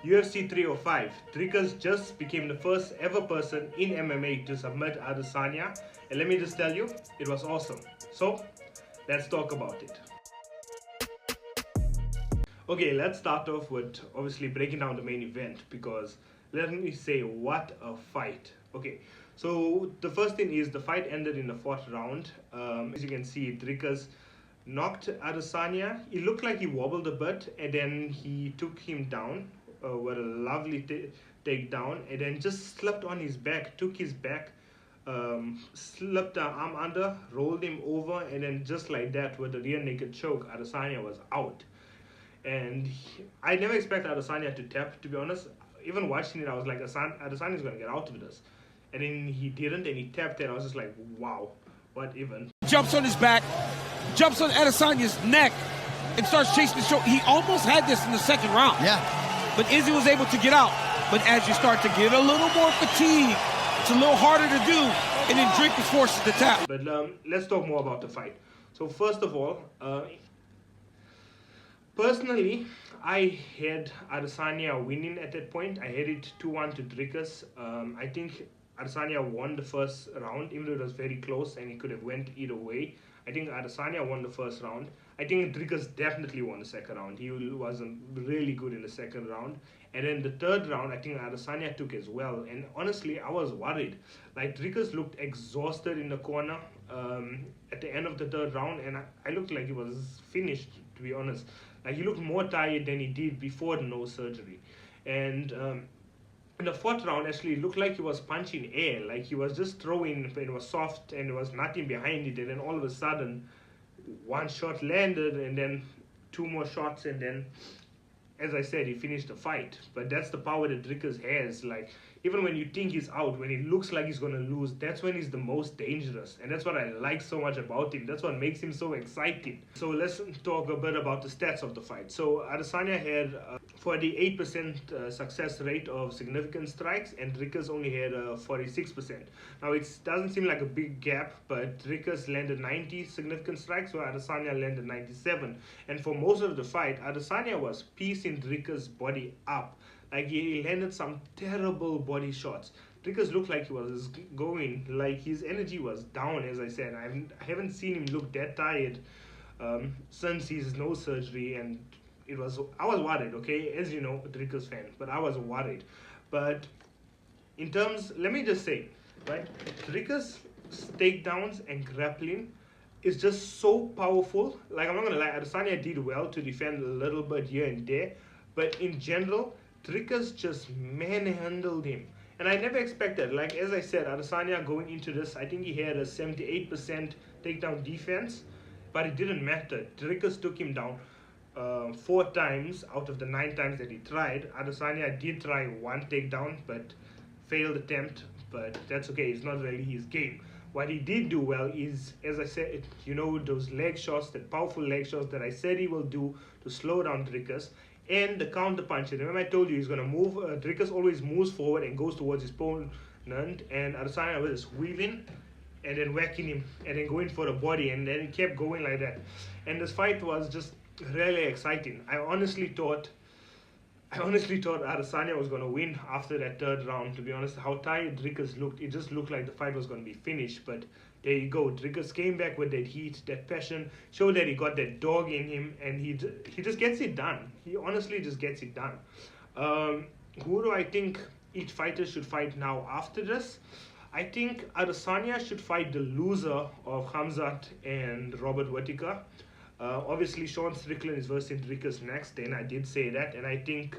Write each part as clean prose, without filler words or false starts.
UFC 305, Dricus just became the first ever person in MMA to submit Adesanya, and let me just tell you, it was awesome. So, let's talk about it. Okay, let's start off with obviously breaking down the main event because let me say what a fight. Okay, so the first thing is the fight ended in the fourth round. As you can see, Dricus knocked Adesanya. It looked like he wobbled a bit, and then he took him down with a lovely takedown, and then just slipped on his back, took his back, slipped the arm under, rolled him over, and then just like that, with the rear naked choke, Adesanya was out. And I never expected Adesanya to tap, to be honest. Even watching it, I was like, Adesanya's going to get out of this. And then he didn't, and he tapped, and I was just like, wow, what even? Jumps on his back, jumps on Adesanya's neck, and starts chasing the shoulder. He almost had this in the second round. Yeah. But Izzy was able to get out. But as you start to get a little more fatigue, it's a little harder to do, and then Dricus forces the tap. But let's talk more about the fight. So first of all, personally, I had Adesanya winning at that point. I had it 2-1 to Dricus. I think Adesanya won the first round, even though it was very close and it could have went either way. I think Adesanya won the first round. I think Dricus definitely won the second round. He wasn't really good in the second round. And then the third round, I think Adesanya took as well. And honestly, I was worried. Like, Dricus looked exhausted in the corner at the end of the third round. And I looked like he was finished, to be honest. Like, he looked more tired than he did before the nose surgery. And in the fourth round, actually, it looked like he was punching air. Like, he was just throwing, but it was soft and there was nothing behind it. And then all of a sudden, one shot landed and then two more shots, and then, as I said, he finished the fight. But that's the power that Dricus has. Like, even when you think he's out, when it looks like he's going to lose, that's when he's the most dangerous. And that's what I like so much about him. That's what makes him so exciting. So let's talk a bit about the stats of the fight. So Adesanya had 48% success rate of significant strikes, and Dricus only had 46%. Now, it doesn't seem like a big gap, but Dricus landed 90 significant strikes, while Adesanya landed 97. And for most of the fight, Adesanya was piecing Dricus' body up. Like, he landed some terrible body shots. Dricus looked like he was going, like his energy was down, as I said. I haven't seen him look that tired since his nose surgery, and I was worried, okay? As you know, a Dricus fan, but I was worried. But in terms, let me just say, right, Dricus' takedowns and grappling is just so powerful. Like, I'm not gonna lie, Adesanya did well to defend a little bit here and there, but in general, Dricus just manhandled him. And I never expected, like, as I said, Adesanya going into this, I think he had a 78% takedown defense, but it didn't matter. Dricus took him down 4 times out of the 9 times that he tried. Adesanya did try one takedown, but failed attempt, but that's okay. It's not really his game. What he did do well is, as I said, you know, those leg shots, that powerful leg shots that I said he will do to slow down Dricus. And the counter punch. Remember, I told you he's gonna move. Dricus always moves forward and goes towards his opponent, and Adesanya was just wheeling and then whacking him and then going for the body, and then it kept going like that. And this fight was just really exciting. I honestly thought Adesanya was gonna win after that third round. To be honest, how tired Dricus looked, it just looked like the fight was gonna be finished. But there you go. Dricus came back with that heat, that passion, showed that he got that dog in him, and he just gets it done. He honestly just gets it done. Who do I think each fighter should fight now after this? I think Adesanya should fight the loser of Khamzat and Robert Whittaker. Obviously, Sean Strickland is versing Dricus next, and I did say that. And I think,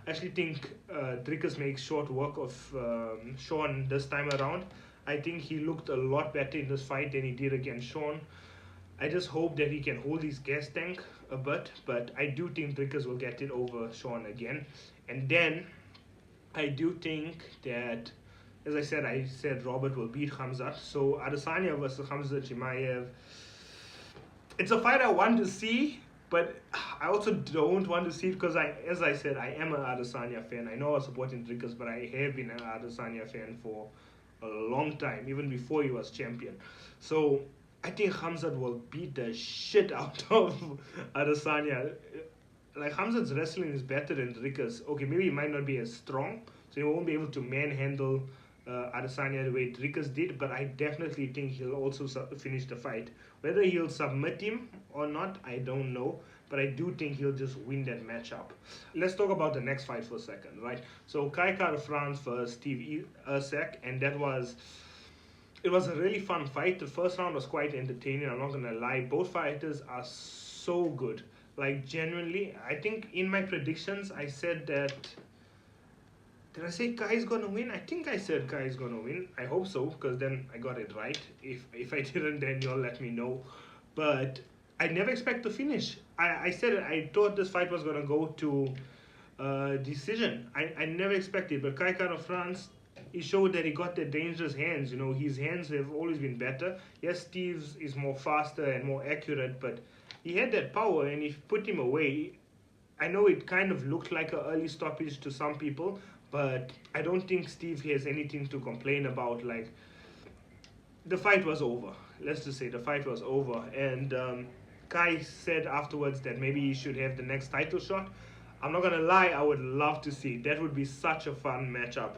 Dricus makes short work of Sean this time around. I think he looked a lot better in this fight than he did against Sean. I just hope that he can hold his gas tank a bit, but I do think Dricus will get it over Sean again. And then I do think that, as I said Robert will beat Khamzat. So Adesanya versus Khamzat Chimaev. It's a fight I want to see, but I also don't want to see it because, as I said, I am an Adesanya fan. I know I was supporting Dricus, but I have been an Adesanya fan for a long time, even before he was champion. So I think Khamzat will beat the shit out of Adesanya. like Hamzat's wrestling is better than Dricus. Okay, maybe he might not be as strong, so he won't be able to manhandle Adesanya the way Dricus did. But I definitely think he'll also finish the fight. Whether he'll submit him or not, I don't know. But I do think he'll just win that matchup. Let's talk about the next fight for a second, right? So Kai Kara France versus Steve Ersak, and it was a really fun fight. The first round was quite entertaining. I'm not gonna lie. Both fighters are so good. Like genuinely, I think in my predictions I said that. Did I say Kai's gonna win? I think I said Kai's gonna win. I hope so, because then I got it right. If I didn't, then you'll let me know. But I never expect to finish. I said it. I thought this fight was gonna go to decision. I never expected, but Kai Kara France, he showed that he got the dangerous hands. You know, his hands have always been better. Yes, Steve's is more faster and more accurate, but he had that power, and if put him away, I know it kind of looked like an early stoppage to some people, but I don't think Steve has anything to complain about. Like, the fight was over. Let's just say the fight was over, and Kai said afterwards that maybe he should have the next title shot. I'm not gonna lie, I would love to see it. That would be such a fun matchup.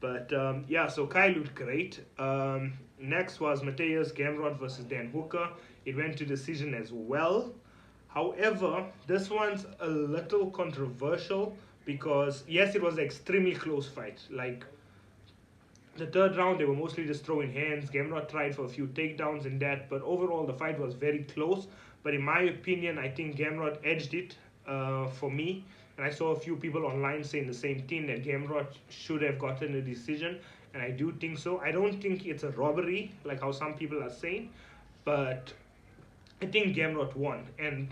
But yeah, so Kai looked great. Next was Mateus Gamrot versus Dan Hooker. It went to decision as well. However, this one's a little controversial because, yes, it was an extremely close fight. Like, the third round, they were mostly just throwing hands. Gamrot tried for a few takedowns and that, but overall, the fight was very close. But in my opinion, I think Gamrot edged it for me. And I saw a few people online saying the same thing, that Gamrot should have gotten a decision. And I do think so. I don't think it's a robbery, like how some people are saying. But I think Gamrot won. And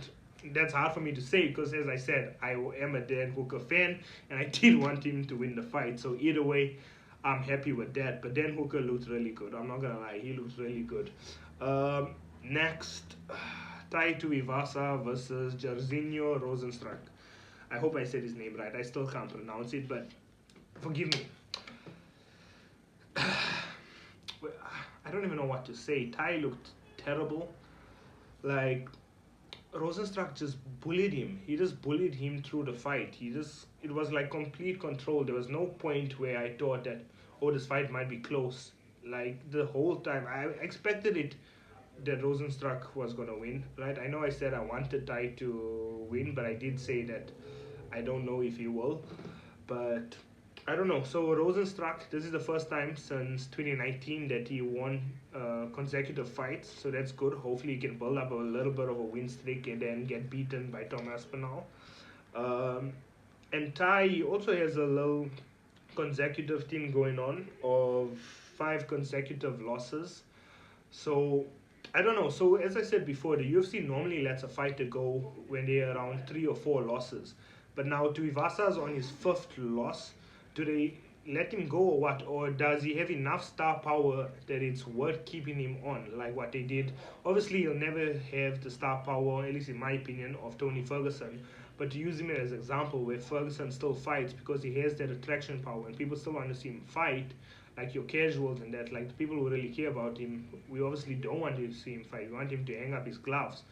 that's hard for me to say because, as I said, I am a Dan Hooker fan. And I did want him to win the fight. So either way, I'm happy with that. But Dan Hooker looked really good. I'm not going to lie. He looks really good. Next, Tai Tuivasa versus Jairzinho Rozenstruik. I hope I said his name right. I still can't pronounce it, but forgive me. I don't even know what to say. Tai looked terrible. Like, Rozenstruik just bullied him. He just bullied him through the fight. It was like complete control. There was no point where I thought that, oh, this fight might be close. Like, the whole time, I expected it that Rozenstruik was going to win, right? I know I said I wanted Tai to win, but I did say that I don't know if he will. But I don't know. So Rozenstruik, this is the first time since 2019 that he won consecutive fights. So that's good. Hopefully he can build up a little bit of a win streak and then get beaten by Tom Aspinall. And Tai also has a little consecutive thing going on of 5 consecutive losses. So I don't know. So as I said before, the UFC normally lets a fighter go when they're around 3 or 4 losses. But now Tuivasa's on his 5th loss. Do they let him go or what? Or does he have enough star power that it's worth keeping him on, like what they did? Obviously, he'll never have the star power, at least in my opinion, of Tony Ferguson. But to use him as an example where Ferguson still fights because he has that attraction power and people still want to see him fight, like your casuals and that, like the people who really care about him, we obviously don't want to see him fight. We want him to hang up his gloves.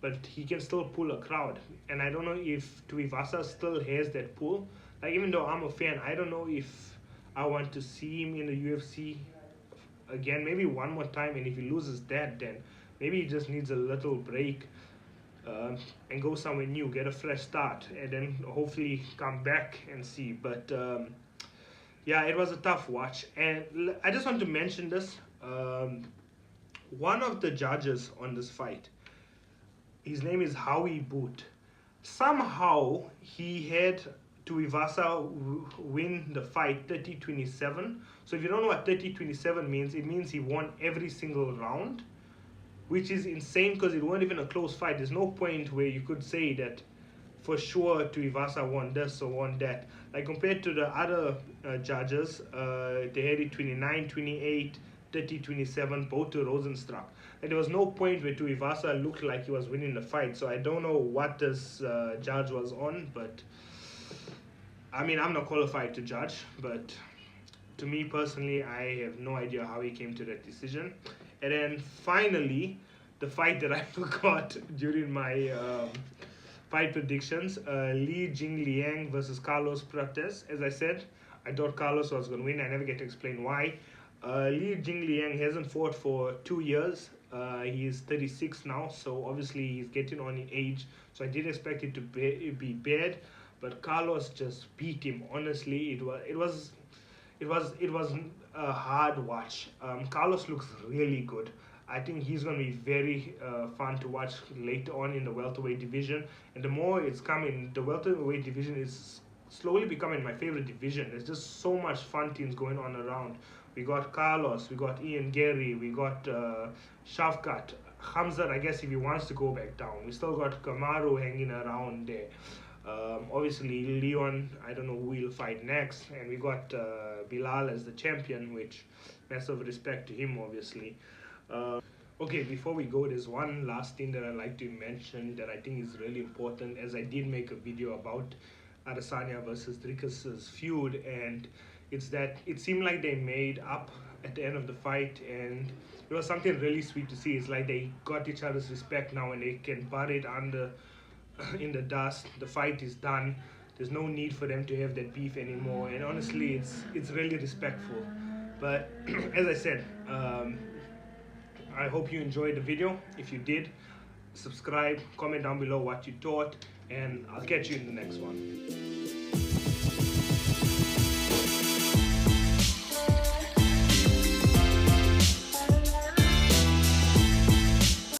But he can still pull a crowd. And I don't know if Tuivasa still has that pull. Like, even though I'm a fan, I don't know if I want to see him in the UFC again, maybe one more time. And if he loses that, then maybe he just needs a little break and go somewhere new, get a fresh start, and then hopefully come back and see. But yeah, it was a tough watch. And I just want to mention this. One of the judges on this fight, his name is Howie Boot. Somehow he had Tuivasa win the fight 30-27. So if you don't know what 30-27 means, it means he won every single round, which is insane because it wasn't even a close fight. There's no point where you could say that for sure Tuivasa won this or won that. Like, compared to the other judges, they had it 29-28, 30-27, both to Rozenstruik. And there was no point where Tuivasa looked like he was winning the fight. So I don't know what this judge was on, but I mean, I'm not qualified to judge, but to me personally, I have no idea how he came to that decision. And then finally, the fight that I forgot during my fight predictions. Li Jingliang versus Carlos Prates. As I said, I thought Carlos was going to win. I never get to explain why. Li Jingliang hasn't fought for 2 years. He's 36 now, so obviously he's getting on in age. So I did expect it to be bad, but Carlos just beat him. Honestly, it was a hard watch. Carlos looks really good. I think he's going to be very fun to watch later on in the welterweight division. And the more it's coming, the welterweight division is slowly becoming my favorite division. There's just so much fun teams going on around. We got Carlos, we got Ian Gary, we got Shavkat, Hamzat, I guess if he wants to go back down. We still got Kamaru hanging around there. Obviously, Leon, I don't know who he'll fight next. And we got Bilal as the champion, which massive respect to him, obviously. Okay, before we go, there's one last thing that I'd like to mention that I think is really important, as I did make a video about Adesanya versus Dricus' feud, and it's that it seemed like they made up at the end of the fight, and it was something really sweet to see. It's like they got each other's respect now, and they can bury it under in the dust. The fight is done. There's no need for them to have that beef anymore, and honestly, it's really respectful. But as I said, I hope you enjoyed the video. If you did, subscribe, comment down below what you thought, and I'll catch you in the next one.